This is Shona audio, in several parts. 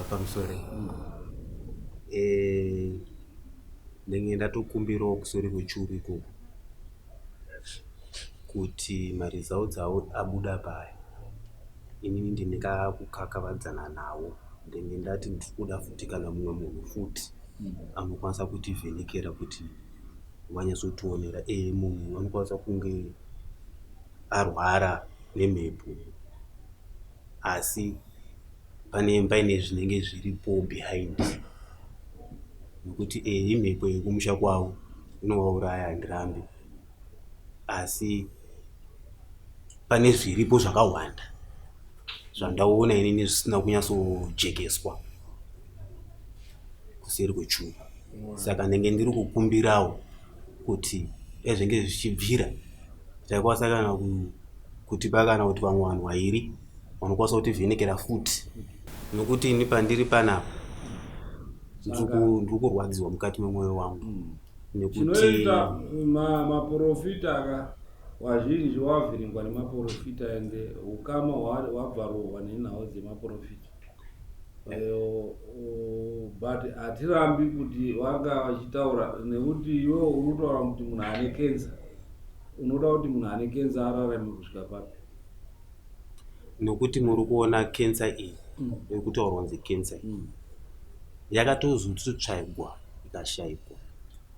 pamusoro ndenge ndatokumbirawo kusori kwechuru ikoko kuti maresults awo abuda paya inini ndinenge kukakavadzana nawo ndenge ndati ndikuda futi kana mumwe munhu futi anokwanisa kutivhenekera kuti wanyatsotionera munhu anokwanisa kunge arwara nemhepo asi paine zvinenge zviripo behind nekuti imhepo yekumusha kwavo inovauraya handirambi asi pane zviripo zvakawanda zvandaona inini zvisina kunyatsojekeswa kuseri kwechuru. Saka ndenge ndiri kukumbirawo kuti ezvinge zvichibvira taikwanisa kana kutipa kana kuti vamwe vanhu vairi vanokwanisa kutivhenekera futi nokuti ini pandiri panapa ndiri kurwadziwa mukati memwoyo wangu nekuti maPorofita wazhinji wavhiringwa nemaPorofita ende ukama wabvarohwa nenhau dzemaPorofita but hatirambi kuti vanga vachitaura nekuti iwe unotaura kuti munhu ane kenza unoda kuti munhu ane kenza ararame kusvika papi nokuti muri kuona kensa iyi yekutaurwa kunzi kensa iyi yakatozotsvaigwa ikashayikwa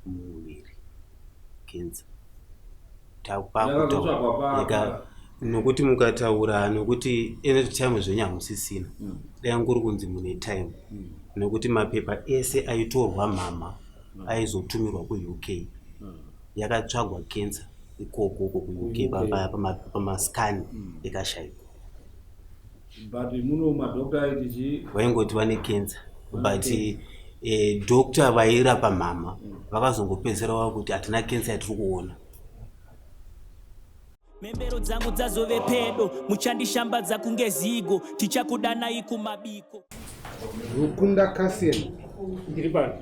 mumuviri kensa takupakutaura nokuti mukataura nokuti time zvenyu hamusisina dai nguri kunzi mune time nokuti mapepa ese aitorwa mama aizotumirwa kuUK yakatsvagwa kensa ikoko kuUK pamaskani ikashayikwa but muno madokta aiti vaingoti vane kensa but dokta vairapa mama vakazongopedzera wavo kuti hatina kensa yatiri kuona. Membero dzangu dzazove pedo muchandishambadza kunge zigo tichakudanai kumabiko Rukunda Kasien ndiri pano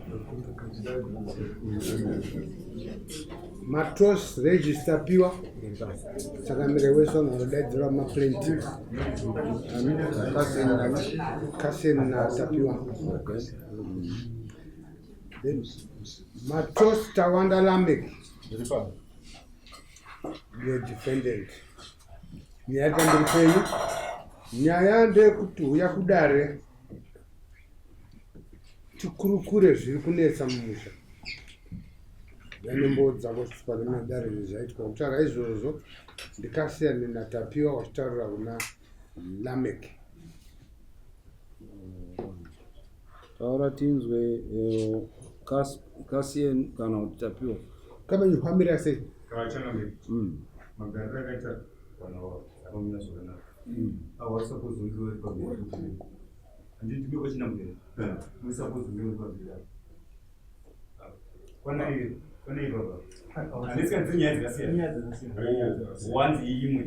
matos register piwa saka mirewesa unodaidzira maplaintiff Kasien na tapiwa matos Tawanda Lamek ndiri pano the defendant nyaya ndiri penyu nyaya ndekuti uya kudare tikurukure zviri kunetsa mumusha yanemboudza kusvika rinodare zvaitwa kutaura izvozvo ndikasiyana natapiwa wachitaurira kuna Lamek taura tinzwe Kasien kana kuti tapiwa kamenyuhamira sei kavachana magariro akaita vanhu vakamira zvakanaka hawasapozi unge uri pamberi handiti ndiwe wachinamugere musapozi unge uri pamberi kwanai baba handisika nyaya dzakasiyana wanzi imwe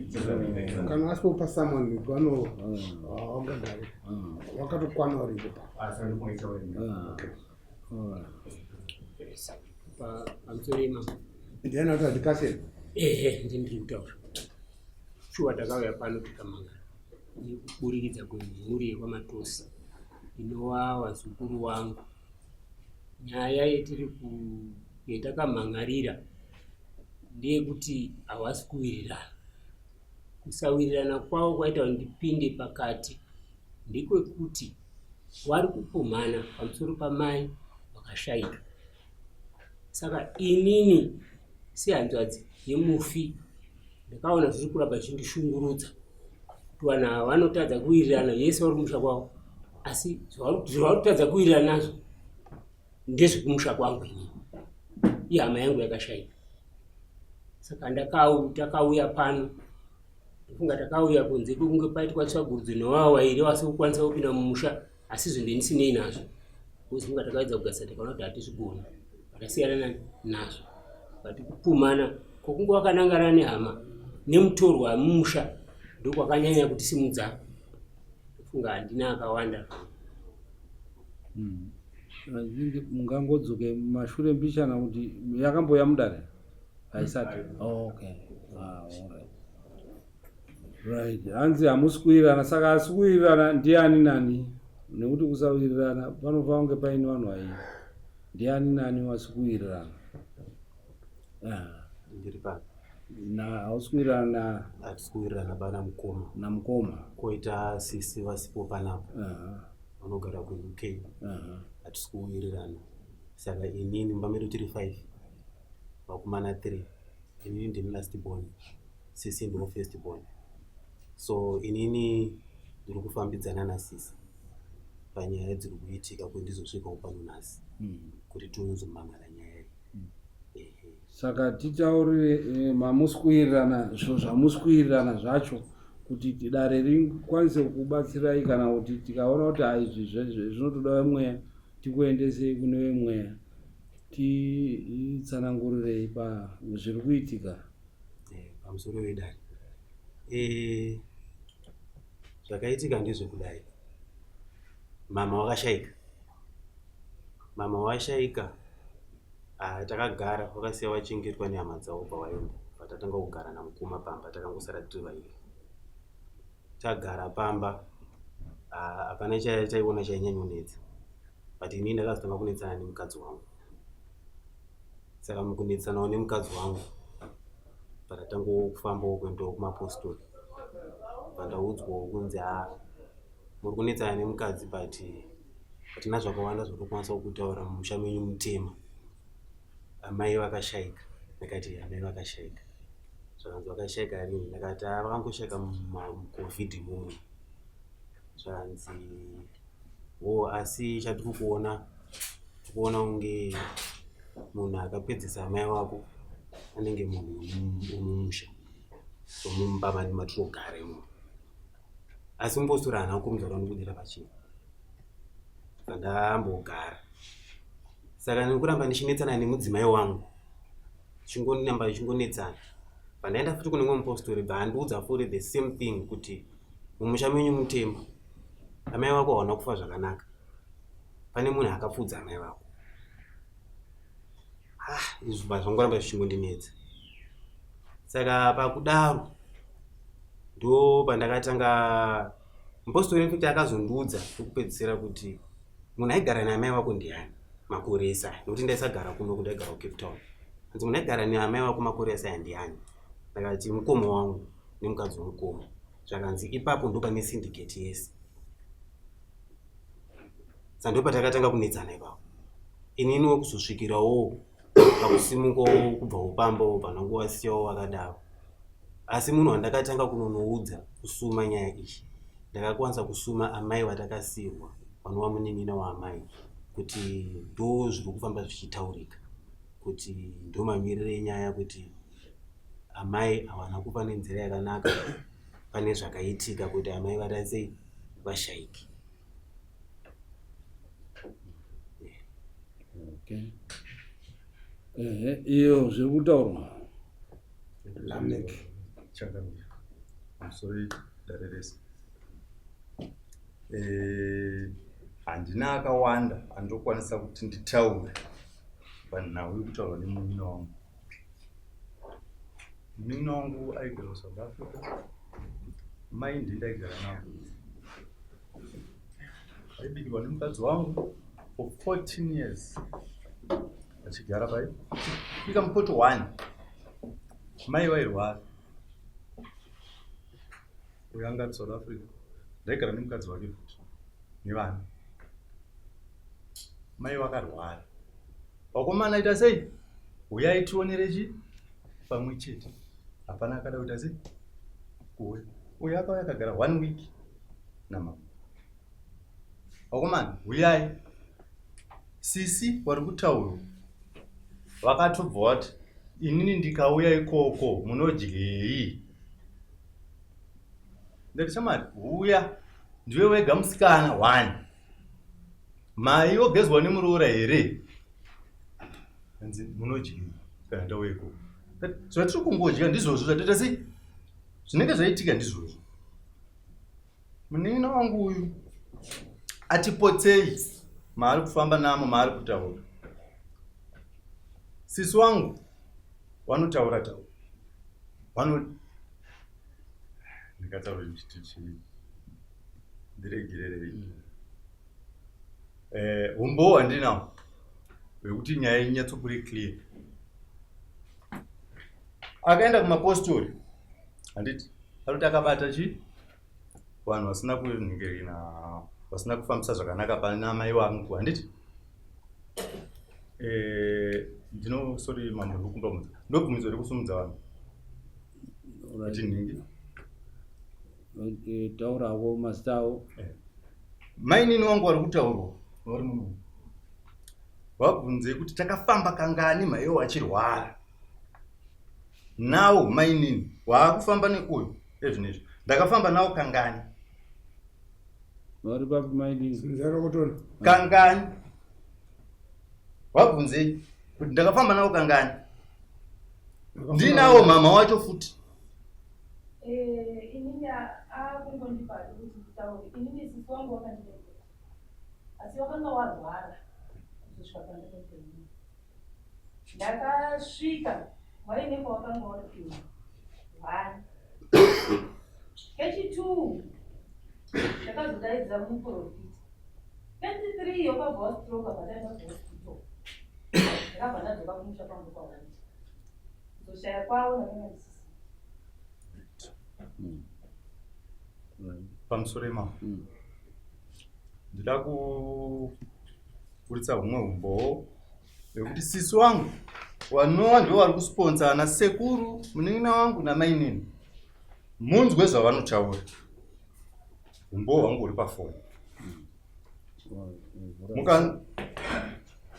kana wasipopa someone gano wakagare wakatokwana uripo asandikumaita pamusoro ndiana kuti handikasiyana ndiri kutaura shuwa takauya pano tikamangana nekuburikidza kwemhuri yekwamatosi inova wazukuru wangu. Nyaya yetakamangarira ndeyekuti havasi kuwirirana. Kusawirirana kwavo kwaita ndipinde pakati ndekwekuti wari kupumhana pamusoro pamai vakashayika. Saka inini sehanzvadzi yemufi ndakaona zviri kuramba zvindishungurudza kuti vanhu ava vanotadza kuwirirana yese vari kumusha kwavo asi zvavari kutadza kuwirirana nazvo ndezvekumusha kwangu inini iye hama yangu yakashayika. Saka takauya pano ndofunga takauya kunze kwekunge paitwa tsvagurudzo nevavo vairi vasi kukwanisa kupinda mumusha asi zvimbe ndisinei nazvo kuzifunga takaedza kugasira takaona kuti hatizvigona vakasiyana nazvo vati kupumhana kwokunge wakanangana nehama nemutorwa wemumusha ndokwakanyanya kuti simudza ndofunga handina akawanda. mungangodzoke mashure mbishana kuti yakamboya mudare haisati okay right hanzi hamusi kuwirirana saka asi kuwirirana ndiani nani nekuti kusawirirana panofana kunge paine vanhu vairi. Ndiani nani wasi kuwirirana? ndiri pano Na hausi kuwirirana hatisi kuwirirana bana mukoma namukoma. koita sisi vasipo panapa vanogara kuUK hatisi kuwirirana. Saka inini mumba medu tiri 5 vakomana 3 inini ndini last born sisi ndiwo first born. So inini ndiri kufambidzana nasisi panyaya dziri kuitika kwendizosvikawo pano nhasi kuti tinozomangara nyaya iyi. Saka titaurire mamusi kuwirirana zvo zvamusi kuwirirana zvacho kuti dare rikwanise kubatsirai kana kuti tikaona kuti izvi zvinotoda vemweya tikuendesei kune vemweya titsanangurirei zviri kuitika pamusoro wedare. Zvakaitika ndezvekudai. Mama wakashaika takagara wakasiya wachengetwa nehama dzavo pawaenda patatanga kugara namukoma pamba takangosara tiri vairi. Tagara pamba hapana chaiona chainyanyonetsa but inini ndakazotanga kunetsana nemukadzi wangu. Saka mukunetsanawo nemukadzi wangu patatango kufambawo kuendawo kumapostori pandaudzwawo kunzi muri kunetsana nemukadzi but hatina zvakawanda zvotokwanisa kutaura mumusha menyu mutema. Amai vakashaika. Ndakati amai vakashaika. Zvakanzi vakashaika rini? Ndakati vakangoshaika muCovid muno. Zvakanzi asi chatiri kuona unge munhu akapedzisa amai wako anenge munhu mumusha mumba matinogara imomo. Asi mupostori haana kumbozvara ndikudira pachii pandambogara. Saka nekuramba ndichinetsana nemudzimai wangu chingonamba chingonetsana pandaenda futi kune mumwe mupostori bvaandiudza futi the same thing kuti mumusha menyu mutema amai wako hawana kufa zvakanaka pane munhu akapfudza amai wako. Izvi zvangoramba zvichingondinetsa. Saka pakudaro ndo pandakatanga mupostori futi akazondiudza kokupedzisira kuti munhu aigara naamai wako ndiani makore esai, nokuti ndaisagara kuno kundaigara kuCape Town. Anzi munhu aigara neamai wako makore esai ndiani? Ndakati mukoma wangu nemukadzi womukoma. Zvakanzi ipapo ndo pane syndicate yese. Saka ndo patakatanga kunetsana ipapo. Inini wokuzosvikirawo pakusimukawo kubva upambawo panongo wasiyawo wakadaro. Asi munhu wandakatanga kunonoudza kusuma nyaya iyi ndakakwanisa kusuma amai vatakasiyirwa vanova munin'ina waamai kuti ndo zviri kufamba zvichitaurika kuti ndo mamirire enyaya kuti amai hawana kupa nenzira yakanaka pane zvakaitika kuti amai vatasei vashaiki. Iyo zviri kutaurwa Lamek chakamira pamusoro dare rese. Handina akawanda andokwanisa kuti nditaure panhau yekutaurwa nemunin'ina wangu. Munin'ina wangu aigara kuSouth Africa. Mai ndindaigara navo. Aibirirwa nemukadzi wangu for 14 years. Achigara pai ika mupoto 1 mai vairwara uyo anga ari South Africa. Ndaigara nemukadzi wake futi nevana. Mai vakarwara. Vakomana aita sei? Uyai tionere pamwe chete. Hapana akada kuita sei? Kuuya. Uyo akauya akagara 1 week namama. Vakomana uyai. Sisi vari kutaurwa vakatobva vati inini ndikauya ikoko munodyei? Ndati shamari uya ndiwe wega musikana 1 mai ogezwa nemuroora here? Anzi munodyei kana ndauya ikoko? Zvatiri kungodya ndizvozvo zvataita sei? Zvinenge zvaitika ndizvozvo. Munin'ina wangu uyu atipotsei maari kufamba namo maari kutaura. Sisi wangu vanotaura ndikataura ndiregererei. umbo handinawo wekuti nyaya inyatsokuri clear. Akaenda kumapostori handiti arikuti akabata chi vanhu vasina kunyengerina vasina kufambisa zvakanaka pana mai vangu handiti sorry mambo ndokumbamudza ndobvumidzo rekusumudza vanhu kuti nhingi taurawo mazita avo mainini wangu vari kutaurwa vari munhu wabvunzei kuti takafamba kangani maiwo achirwara nawo mainini waakufamba nekuyo ezvinezvi ndakafamba nawo kangani vari papi mainini Nzarokotona. kangani wabvunzei kuti ndakafamba nawo kangani ndinawo mama wacho futi inini akungondibhari kuti nditaure inini sisi wangu wakandidekera asi wakanga warwara kuzosvika pandakaipenini ndakasvika waine kwawakanga waripinda 1 kechi2 ndakazodaidza muPorofita kechi3 yokabva wastroka pataenda kuhospital ndakabva ndadzoka kumusha kwangu kwawandi kuzoshaya kwavo ndakanga ndisisi pamusoro ema ndida kuburitsa humwe umbowo hwekuti sisi wangu vanova ndo vari kusponsa ana sekuru munin'ina wangu namainini munzwe zvavanotaura umbowo hwangu uri pafoni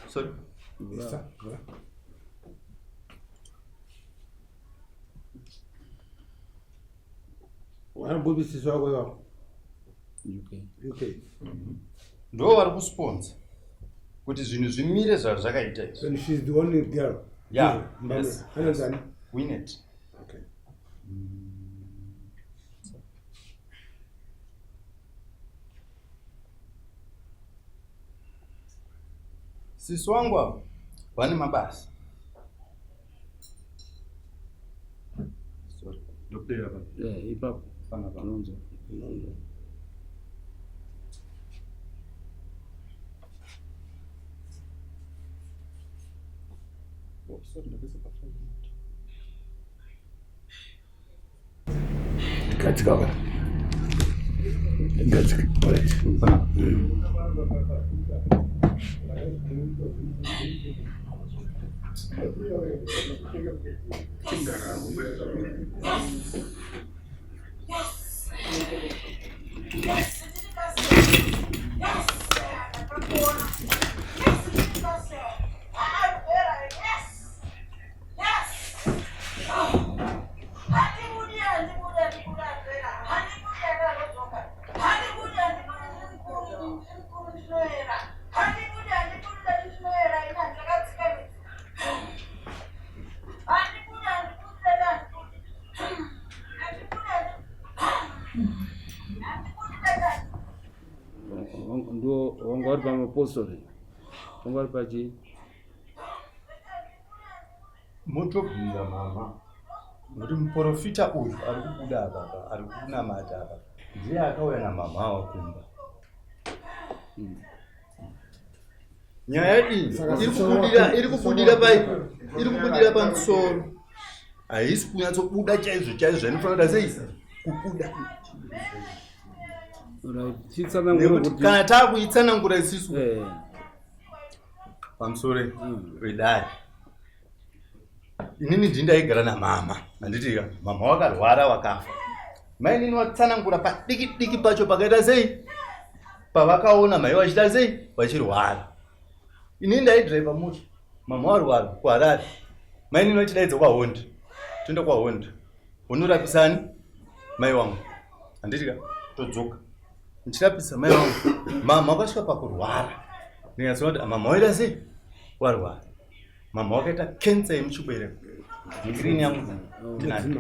sorry Wanambobisisi wako iwapo UK. ndo vari kusponsa kuti zvinhu zvimire zvazvakaita izvi. And she's the only girl. Yeah, Mbame. yes. Anazani? Winnet. Okay. Sisi wangu ava vane mabasa. Sorry. Ndopera pa. ipapo Pana pa. tinonzwa Sorry, ndapesa pa. Katika wa. Katika. Alright. Pana. ndo wanga vari pamapostori wanga vari pachi Motobvunza mama kuti muPorofita uyu ari kubuda apa ari kunamata apa ndiye akauya namama wakumba. Nyaya iyi iri kubudira pamusoro haisi kunyatsobuda chaizvo chaizvo inofanira sei kubuda nekuti kana taakuitsanangura isisu pamusoro wedai inini ndindaigara namama handitika mama wakarwara wakafa mainini watsanangura padiki diki pacho pakaita sei pavakaona mai vachita sei vachirwara inini ndaidhiraivha moto mama warwara kuharare mainini vachidaidza kwahondi toenda kwahondi unorapisani mai wangu handitika todzoka ndichirapisa mai wangu mama wakasvika pakurwara ndinyatsona kuti mama waita sei warwara mama wakaita kensa yemuchibereko ngirini yangu ndinani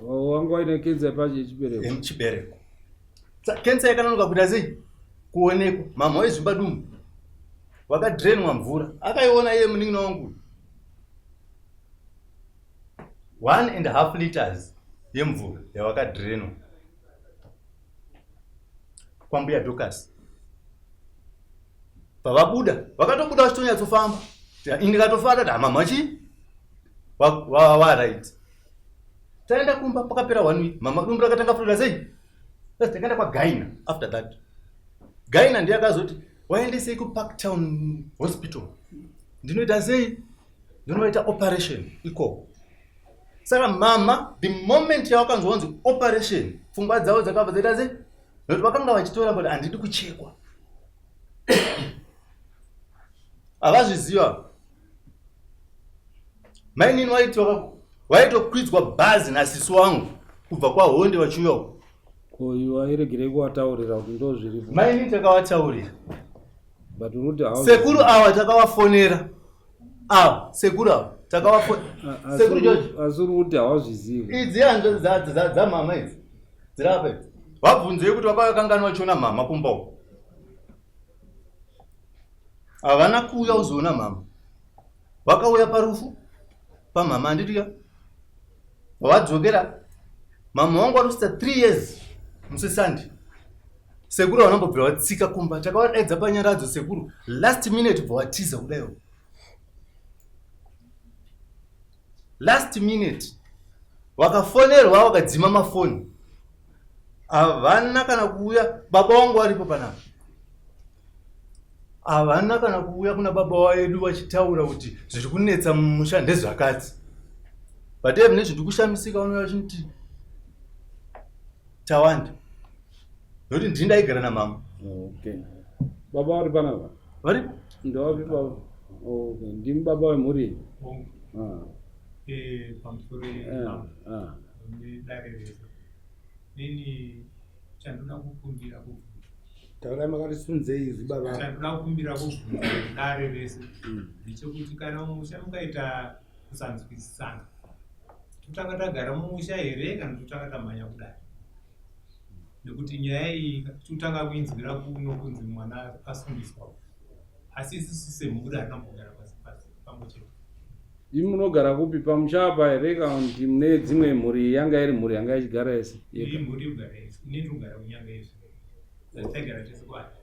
wanga waine kensa pachi yechibereko yemuchibereko kensa yakanonoka kuita sei kuonekwa mama wezimbabwe wakadhirenwa mvura akaiona iye munin'ina wangu 1.5 liters yemvura yavakadhirenwa kwambuya Dhokasi. Pavabuda vakatobuda vachitonyatsofamba, indikatofara kuti mamachi right. Taenda kumba pakapera 1 week, mama dumbu rakatanga kutoda sei. Takaenda kwaGaina. After that Gaina ndiye akazoti waendesei kuParktown Hospital. Ndinoita sei? Ndinoita operation ikoko. Saka mama the moment yawakanzwanzi operation pfungwa dzavo dzakabva dzaita sei? Nokuti vakanga vachitora kuti handidi kuchekwa. Havazviziva. Mainini waitokwidzwa bhazi nasisi wangu kubva kwaHonde vachiuya uko. Wairegerei kuvataurira kuti ndozviripo? Mainini takavataurira. But unoti sekuru ava takavafonera. Sekuru ava takavafonera. Sekuru George. Asi uri kuti havazvizivi. Idzi hanzvo dzamama idzi. Dzirapa idzi. Wabvunzei kuti vakakangana vachiona mama kumba uko. Havana kuuya kuzoona mama. Vakauya parufu pamama handitiya. Vadzokera. Mama wangu arusita 3 years musisandi. Sekuru vanambobvira vatsika kumba. Takavadaidza panyaradzo sekuru. Last minute bvawatiza kudayo. Last minute. Vakafonerwa vakadzima mafoni. Havana kana kuuya. Baba wangu aripo panapa. Havana kana kuuya kuna baba waedu vachitaura kuti zviri kunetsa mumusha ndezvakati. Pateve nezviri kushamisika vanouya vachinoti tawanda. Nokuti ndini ndaigara namama. Okay. Baba vari panapa? Vari? Ndovapi baba? Okay. Ndimi baba vemhuri. Pamusoro nini chandoda kukumbira kubvunza. Taurai makatisunzei izvi baba. Chandoda kukumbira kubvunza dare rese ndechekuti kana mumusha mukaita kusanzwisisana, totanga tagara mumusha here kana totanga tamhanya kudai? Nekuti nyaya iyi totanga kuinzwira kuno kunzi mwana asundiswa, asi isusu semhuri atinambogara pasi pamwechete. Imi munogara kupi, pamusha apa here kana kuti mune dzimwe mhuri yanga iri mhuri yanga ichigara yese? Iri mhuri kugara yese, inini kugara kunyanga yese. Tagara tese kwati.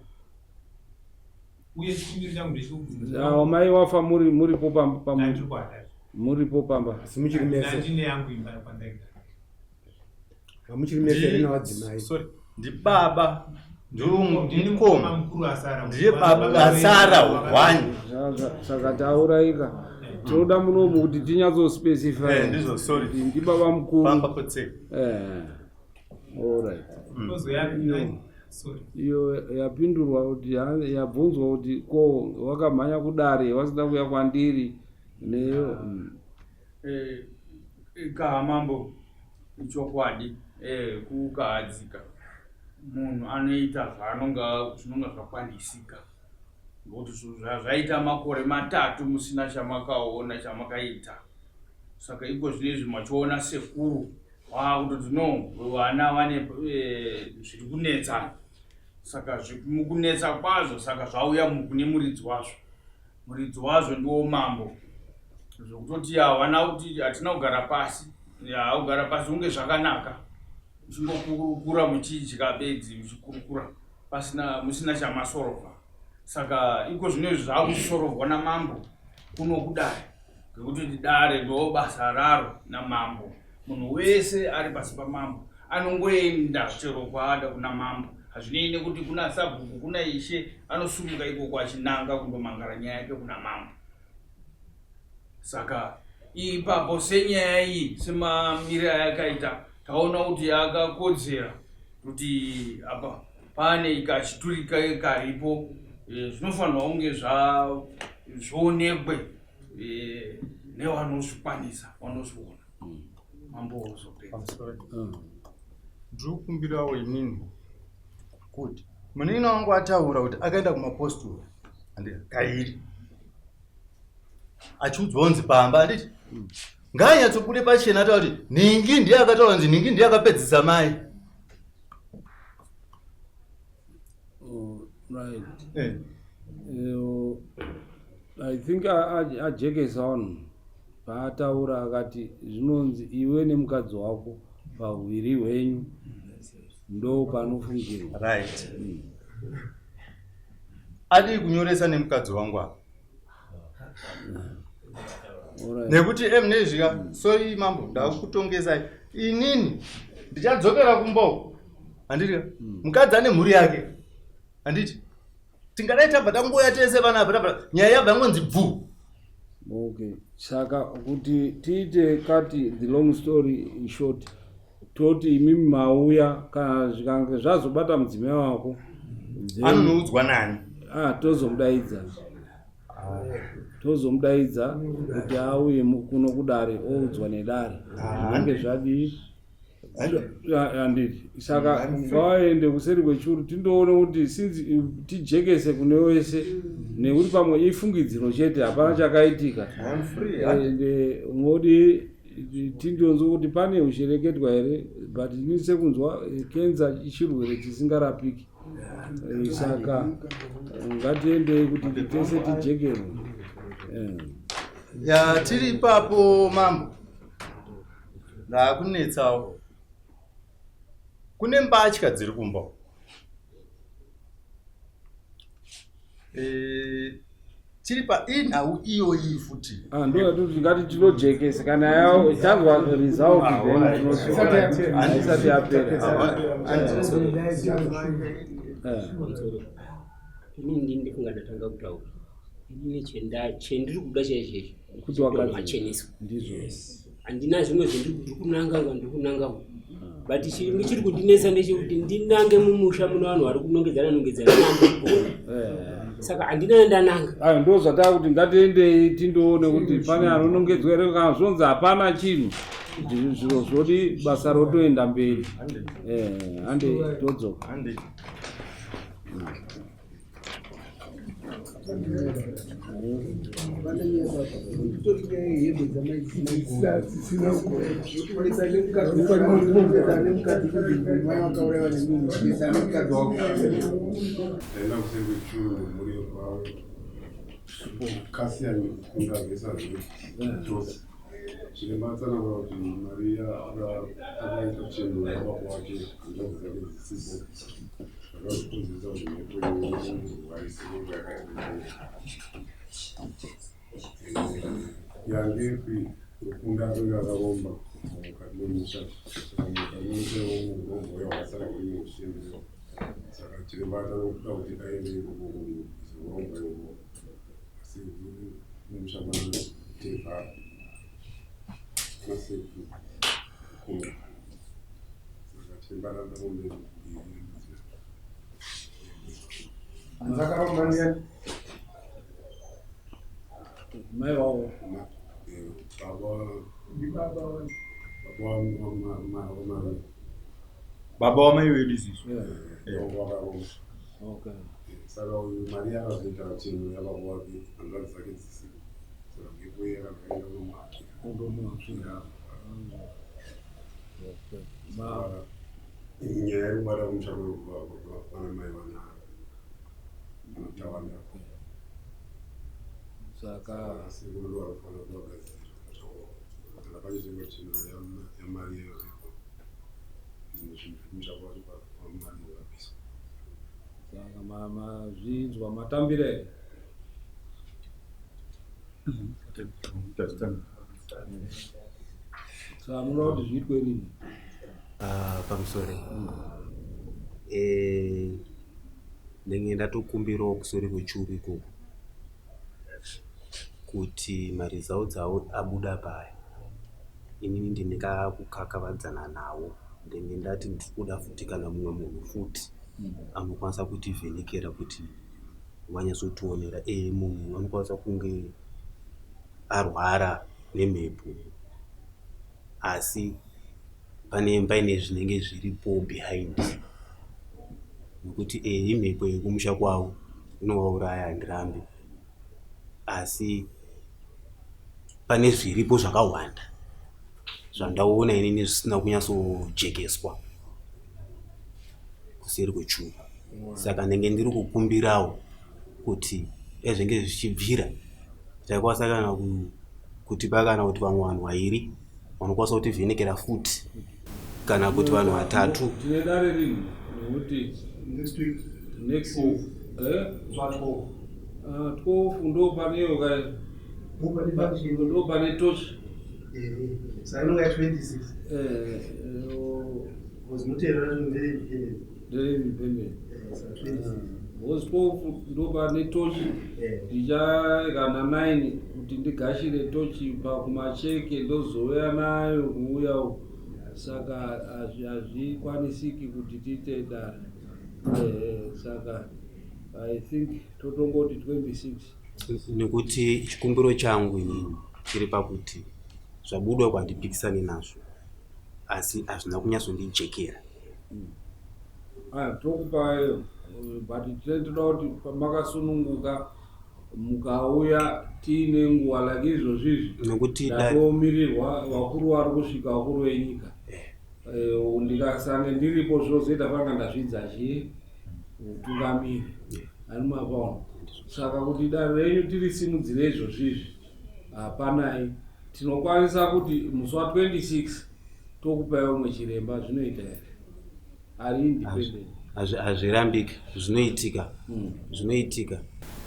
Uye chikumbiro changu ndechekubvunza. Mai wafa muripo pamba? Ndandirikwata. Muripo pamba? Simuchiri mese. Ndandine yangu imba kwandaigara. Hamuchiri mese rina wadzimai. Sorry. Ndi baba. Ndiri mukoma mukuru asara. Ndiye baba asara 1. Saka tauraika. Tinoda munomu kuti tinyatsospecify. Ndizvo sorry. Ndi baba mukuru. Pamba potse. Alright. Iyo yapindurwa kuti yabvunzwa kuti ko wakamhanya kudare wasida kuya kwandiri neyo kahamambo ichokwadi kukahadzika munhu anoita zvinonga zvakwanisika ngokuti zvaita makore 3 musina chamakaona chamakaita. Saka iko zvinezvi machiona sekuru kutoti no vana vane zviri kunetsa. Saka mukunetsa kwazvo saka zvauya kune muridzi wazvo. Muridzi wazvo ndiwo mambo. Zvokutoti havana kuti hatina kugara pasi. Kugara pasi unge zvakanaka. Muchingokura muchidya bedzi muchikurukura musina chamasorovha. Saka iko zvinezvi zvakusorovhwa namambo kuno kudare. Ngekuti dare ndo basa raro namambo. Munhu wese ari pasi pamambo anongoenda chero kwaada kuna mambo. Hazvinei kuti kuna sabhuku kuna ishe anosumuka ikoko achinanga kundomangara nyaya yake kuna mambo. Saka ipapo senyaya iyi semamiriro ayakaita taona kuti yakakodzera kuti apa pane ikachiturika karipo. Zvinofanirwa kunge zvionekwe nevanozvikwanisa vanozviona. Mambo uzopedza. Ndikukumbirawo inini kuti munini wangu ataura kuti akaenda kumapostori kairi achiudzwa pamba anditi ngaanyatsobude pachena ataura kuti ningi ndiye akataura kuti ningi ndiye akapedzisa mai. Right. I think ajekesa vanhu paataura akati zvinonzi iwe nemukadzi wako pahuviri hwenyu ndo panofungirwa. Right. Adi kunyoresa nemukadzi wangu apa. Nekuti nezvika sori mambo ndakutongezai inini ndichadzokera kumboko handiti mukadzi ane mhuri yake handiti tingadai tabva tangoya tese vana apa nyaya yabva yangonzi bvu. Okay, saka kuti tiite kati the long story short, toti imimi mauya kana zvikange zvazobata mudzimai wako anonoudzwa nani? tozomudaidza kuti auye kuno kudare oudzwa nedare ange zvadii handiti. Saka vaende kuseri kwechuru tindoona kuti sinzi tijekese kune wese nekuti pamwe ifungidziro chete hapana chakaitika ende modi tindonzwa kuti pane uchereketwa here but inise kunzwa kenza ichirwere chisingarapiki. Saka ngatiendei kuti tese tijekerwe. Ya tiri ipapo mambo ndakunetsawo kune mbatya dziri kumba tiri painhau iyoyi futi ndo yatuti ngati tinojekese kana yawo tanzwa result then tinosati yapera. Inini ndifunga ndatanga kutaura inini chendiri kuda chaizvezvi kuti wakacheneswa handina zvimwe zvendiri kunanga but chiringi chiri kundinesa ndechekuti ndinange mumusha muno vanhu vari kunongedzana saka handina ndananga. Ndo zvataa kuti ngatiendei tindoone kuti pane anonongedzwa here kana zvonzi hapana chinhu zviro zvoti basa rotoenda mberi. Hande todzoka. Chilimatsana kuti Maria akaita chinhu yakwake ndozvakadzisisa zvakazvikudzisa kuti nepoivaisiringa yangepi kufunda ringa rakaromba mukati memusha mukati memusha wakasara kuri mushindiro saka chilimbata nokuda kuti aende kuzoromba ivo asi mumusha mana tevhara baba wamai wedu isisu. Saka uyu Maria akazoita chinhu yababa wake hanzvadzi dzake dzisiko saka ngepoye akaenda nomwake nyaya yekubata kumushando vana mai vanotawanda saka sekunodo vanofanira kuvagadzira kana pane zvimwe chinhu yaMaria zvinhu zvimushando wacho pamaria vabisa saka zvinzwa matambire here. Saka munoda kuti zviitwe rini pamusoro ndenge ndatokumbirawo kusori kwechuru ikoko kuti maresults awo abuda paya inini ndinekakukakavadzana nawo ndenge ndati ndikuda futi kana mumwe munhu futi anokwanisa kutivhenekera kuti wanyatsotionera munhu anokwanisa kunge arwara nemhepo asi paine zvinenge zviripo behind nekuti imhepo yekumusha kwavo inovauraya handirambi asi pane zviripo zvakawanda zvandaona inini zvisina kunyatsojekeswa kuseri kwechuru. Saka ndenge ndiri kukumbirawo kuti ezvenge zvichibvira taikwanisa kana kuti pakana kuti vamwe vanhu vairi vanokwanisa kutivhenekera futi kana kuti vanhu vatatu. Tine dare rinhu nekuti Next week. next week 12 ndo paneyo kai ndo pane tochi Sainonga 26. Was mutera ndere independent. Those 12 ndo pane tochi ndichakana 9 kuti ndigashire tochi pakumacheke ndozouya nayo kuuya. Saka hazvikwanisiki kuti tiite dare. Saka I think totongoti 26. Nekuti chikumbiro changu inini chiri pakuti zvabudwa kwandipikisane nazvo asi hazvina kunyatsondijekera. Tokupayo but tinoda kuti pamakasununguka mukauya tiine nguva like izvozvizvi nekuti ndatomirirwa vakuru vari kusvika vakuru venyika. Ndikasange ndiripo zvozoita panga ndazvidza utungamiri ani mapaona. Saka kuti dare renyu tirisimudzire izvozvizvi hapanai. Tinokwanisa kuti musi wa26 tokupai umwe chiremba. Zvinoita here ari independent? Hazvirambiki, zvinoitika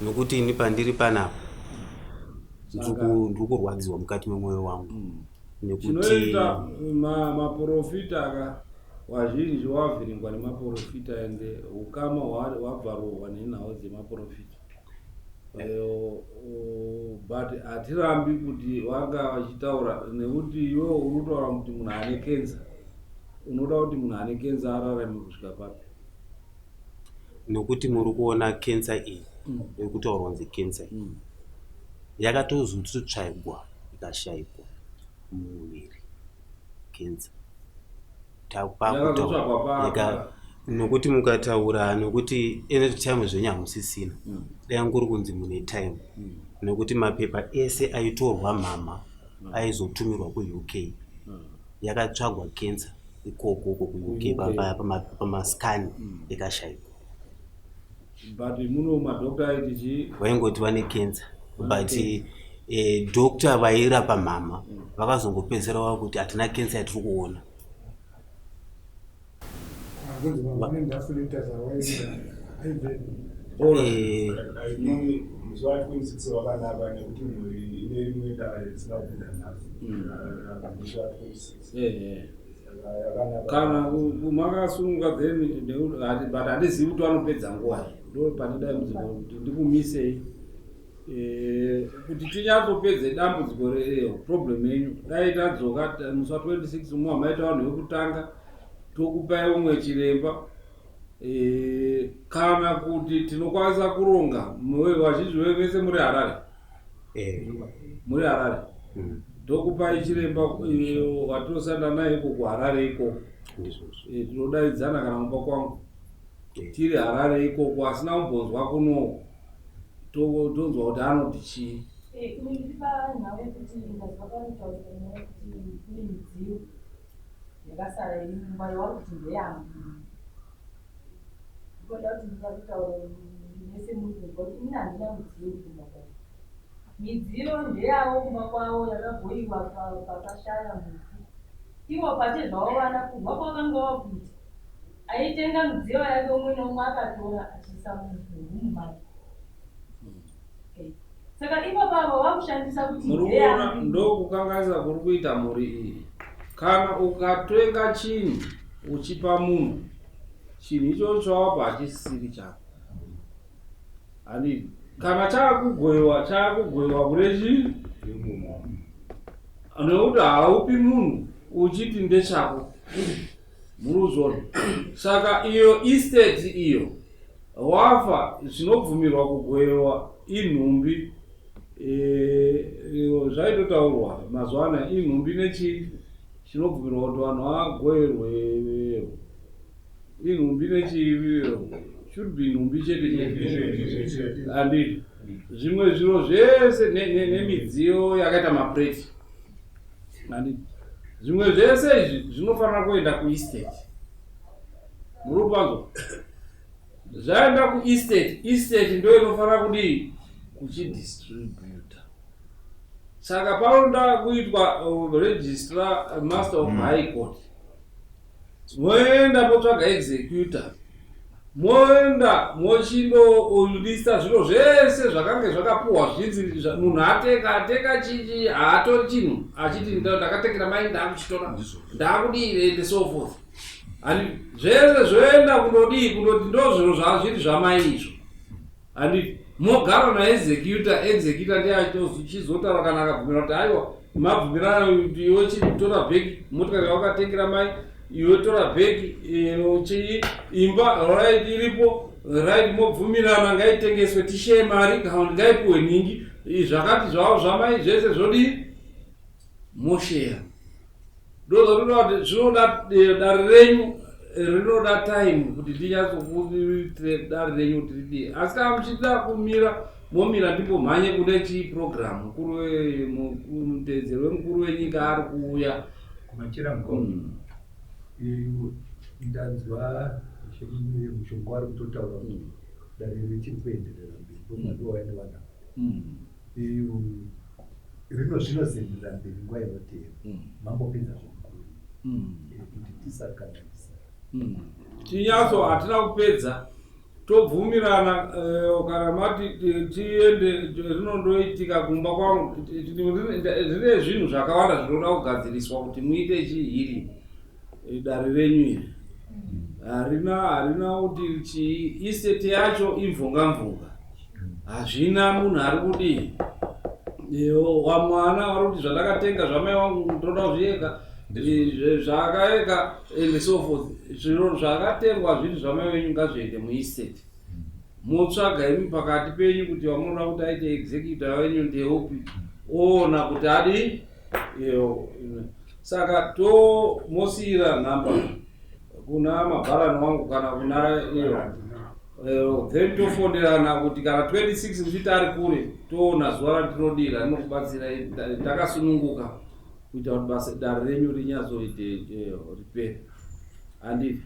nokuti ini pandiri panapa ndiri kurwadziwa mukati memwoyo wangu. Chinoita maPorofita wazhinji wavhiringwa nemaPorofita ende ukama wabvarohwa nenhau dzemaPorofita. But hatirambi kuti vanga vachitaura nekuti iwe unotaura kuti munhu ane kenza, unoda kuti munhu ane kenza ararame kusvika papi? Nokuti muri kuona kensa iyi yekutaurwa kunzi kensa iyi yakatozotsvaigwa ikashayikwa mumuviri. Kensa nokuti mukataura nokuti ene time zvenyu hamusisina dai nguri kunzi mune time nokuti mapepa ese aitorwa mama aizotumirwa kuUK. Yakatsvagwa kensa ikoko kuUK pamaskani ikashayikwa. But muno madokta aiti vaingoti vane kensa but dokta vairapa mama vakazongopedzera vava kuti hatina kensa yatiri kuona. kana kumakasununga but handizivi kuti vanopedza nguva ndo panidai kuti ndikumisei kuti tinyatsopedze dambudziko problem yenyu. Dai tadzoka musi wa26 umwe hamaita vanhu vekutanga tokupai umwe chiremba. Kana kuti tinokwanisa kuronga vazhinji vese muri Harare. Muri Harare tokupai chiremba watosanda naye iko kuHarare iko. Tinodaidzana kana mumba kwangu tiri Harare ikoko asina kumbonzwa kuno tonzwa kuti anoti chii. Ndiripa nhau kuti ndazvakautaura kuti kune midziyo yakasara iri mumba yavari kuti ndeyangu. Ndikoda kuti ndikakutaura nese muntu ngekuti ini handina mudziyo uri kumba kwavo. Midziyo ndeyavo kumba kwavo yakagoyiwa pakashara muti. Ivo pate zvavo vana kubva kwavanga vakuti aitenga midziyo yake umwe nomwe akatora achiisa murumu make. Saka ivo pavo vakushandisa kuti murikuona ndokukanganisa kuri kuita muri iyi. Kana ukatenga chinhu uchipa munhu, chinhu ichocho chawapa hachisisiri chako. Handiti kana chakugoyiwa kune chii nekuti haupi munhu uchiti ndechako muruzvono. Saka iyo estate iyo wafa zvinobvumirwa kugoyiwa inhumbi. Zvaitotaurwa mazuva anaya inhumbi nechii chinobvumirwa kuti vanhu vagoyerwe inhumbi nechii should be inhumbi chete. Handiti zvimwe zviro zvese nemidziyo yakaita maplate. Handiti zvimwe zvese izvi zvinofanira kuenda kuestate. Muri kupanzwa zvaenda kuestate ndo inofanira kudii kuchidistributa. Saka panoda kuitwa registrar master of high court moenda motsvaga executor, moenda mochindolista zviro zvese zvakange zvakapuhwa zvinzi munhu ateka chichi haatori chinhu achiti ndakatekera mai ndaakuchitora ndaakudii and so forth. And zvese zvoenda kundoti ndo zviro zvazviri zvamai izvo. And mogara naexecutor ndiye achizotaura kana akabvumira kuti aiwa mabvumirana kuti iwe chitora bheki motikari wakatengera mai iwe tora bheki imba right iripo right mobvumirana ngaitengeswe tishaye mari kana kuti ngaipuhwe ningi zvakati zvavo zvamai zvese zvodi mosheya. Ndozvatoda kuti zvinoda dare renyu rinoda time kuti ndinyatsokuitire dare renyu kuti ridii. Asi kana muchida kumira momira ndipo mhanye kune chiprogramu mutedzeri wemukuru wenyika ari kuuya kumachira mukoma. Ndanzwa mushonga wari kutotaura kuti dare richiri kuenderera mberi ndomadowaende vana rinozendera mberi nguva inotevera mambopinza zvemukuru kuti tisakanganisa chinyatso hatina kupedza tobvumirana kana mati tiende rinondoitika kumba kwangu zvine zvinhu zvakawanda zvinoda kugadziriswa kuti muite chihiri dare renyu iri harina kuti estate yacho imvunga hazvina munhu ari kudii wamwana vari kuti zvandakatenga zvamai wangu ndoda kuzvieka zvakaeka and so forth. Zviro zvakatengwa zviri zvamai venyu ngazviende muestate. Motsvaga imi pakati penyu kuti wamunoda kuti aite executor wenyu ndeupi oona kuti adi saka mosiyira nhamba kuna mabharani wangu kana kuna then tofonderana kuti kana 26 muchiti ari kure toona zuva ratinodira rinokubatsirai takasununguka kuita kuti basa dare renyu rinyatsoite ripere handiti.